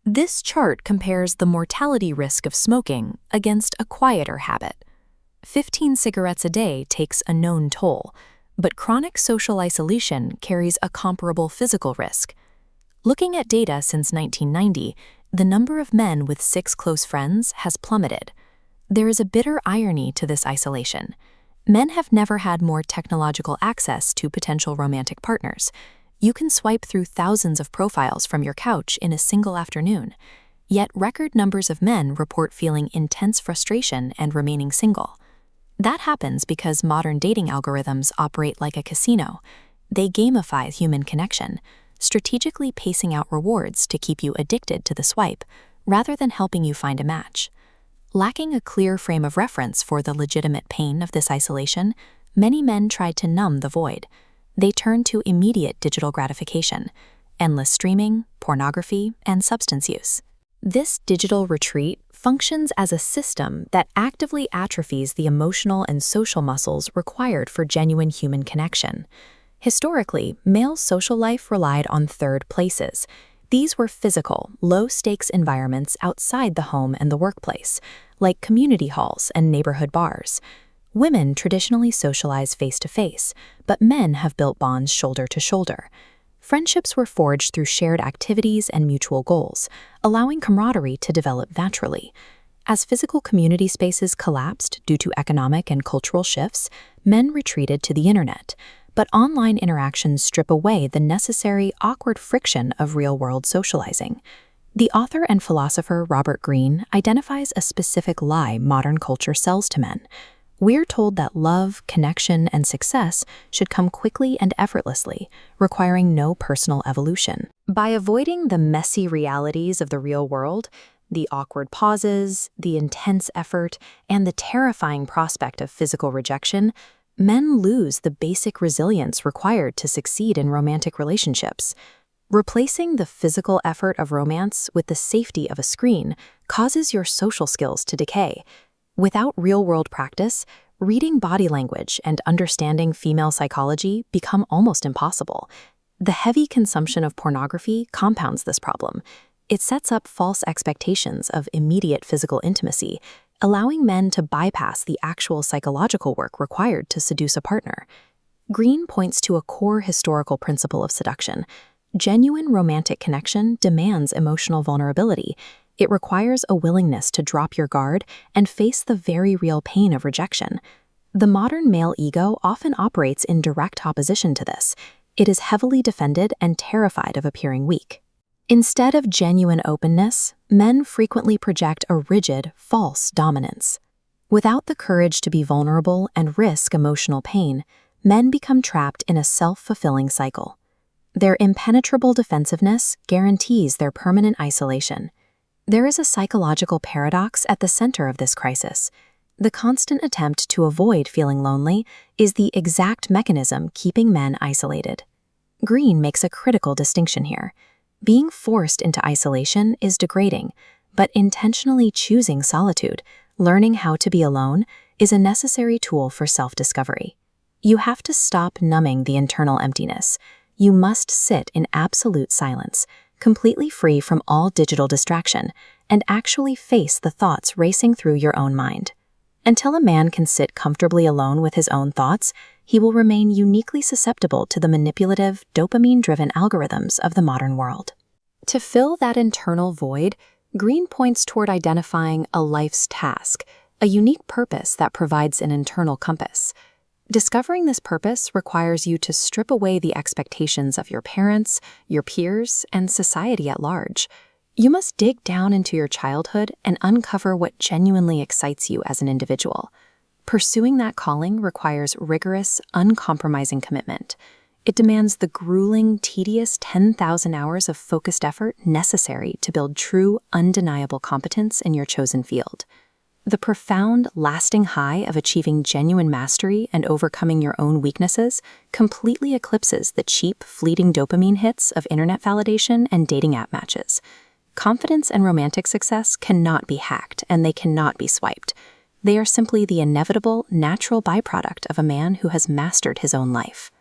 This chart compares the mortality risk of smoking against a quieter habit. 15 cigarettes a day takes a known toll, but chronic social isolation carries a comparable physical risk. Looking at data since 1990, the number of men with 6 close friends has plummeted. There is a bitter irony to this isolation. Men have never had more technological access to potential romantic partners. You can swipe through thousands of profiles from your couch in a single afternoon. Yet record numbers of men report feeling intense frustration and remaining single. That happens because modern dating algorithms operate like a casino. They gamify human connection, strategically pacing out rewards to keep you addicted to the swipe, rather than helping you find a match. Lacking a clear frame of reference for the legitimate pain of this isolation, many men try to numb the void. They turn to immediate digital gratification, endless streaming, pornography, and substance use. This digital retreat functions as a system that actively atrophies the emotional and social muscles required for genuine human connection. Historically, male social life relied on third places. These were physical, low-stakes environments outside the home and the workplace, like community halls and neighborhood bars. Women traditionally socialize face-to-face, but men have built bonds shoulder to shoulder. Friendships were forged through shared activities and mutual goals, allowing camaraderie to develop naturally. As physical community spaces collapsed due to economic and cultural shifts, men retreated to the internet. But online interactions strip away the necessary awkward friction of real-world socializing. The author and philosopher Robert Greene identifies a specific lie modern culture sells to men. We're told that love, connection, and success should come quickly and effortlessly, requiring no personal evolution. By avoiding the messy realities of the real world, the awkward pauses, the intense effort, and the terrifying prospect of physical rejection, men lose the basic resilience required to succeed in romantic relationships. Replacing the physical effort of romance with the safety of a screen causes your social skills to decay. Without real-world practice, reading body language and understanding female psychology become almost impossible. The heavy consumption of pornography compounds this problem. It sets up false expectations of immediate physical intimacy, allowing men to bypass the actual psychological work required to seduce a partner. Greene points to a core historical principle of seduction. Genuine romantic connection demands emotional vulnerability. It requires a willingness to drop your guard and face the very real pain of rejection. The modern male ego often operates in direct opposition to this. It is heavily defended and terrified of appearing weak. Instead of genuine openness, men frequently project a rigid, false dominance. Without the courage to be vulnerable and risk emotional pain, men become trapped in a self-fulfilling cycle. Their impenetrable defensiveness guarantees their permanent isolation. There is a psychological paradox at the center of this crisis. The constant attempt to avoid feeling lonely is the exact mechanism keeping men isolated. Greene makes a critical distinction here. Being forced into isolation is degrading, but intentionally choosing solitude, learning how to be alone, is a necessary tool for self-discovery. You have to stop numbing the internal emptiness. You must sit in absolute silence, completely free from all digital distraction, and actually face the thoughts racing through your own mind. Until a man can sit comfortably alone with his own thoughts, he will remain uniquely susceptible to the manipulative, dopamine-driven algorithms of the modern world. To fill that internal void, Greene points toward identifying a life's task, a unique purpose that provides an internal compass. Discovering this purpose requires you to strip away the expectations of your parents, your peers, and society at large. You must dig down into your childhood and uncover what genuinely excites you as an individual. Pursuing that calling requires rigorous, uncompromising commitment. It demands the grueling, tedious 10,000 hours of focused effort necessary to build true, undeniable competence in your chosen field. The profound, lasting high of achieving genuine mastery and overcoming your own weaknesses completely eclipses the cheap, fleeting dopamine hits of internet validation and dating app matches. Confidence and romantic success cannot be hacked, and they cannot be swiped. They are simply the inevitable, natural byproduct of a man who has mastered his own life.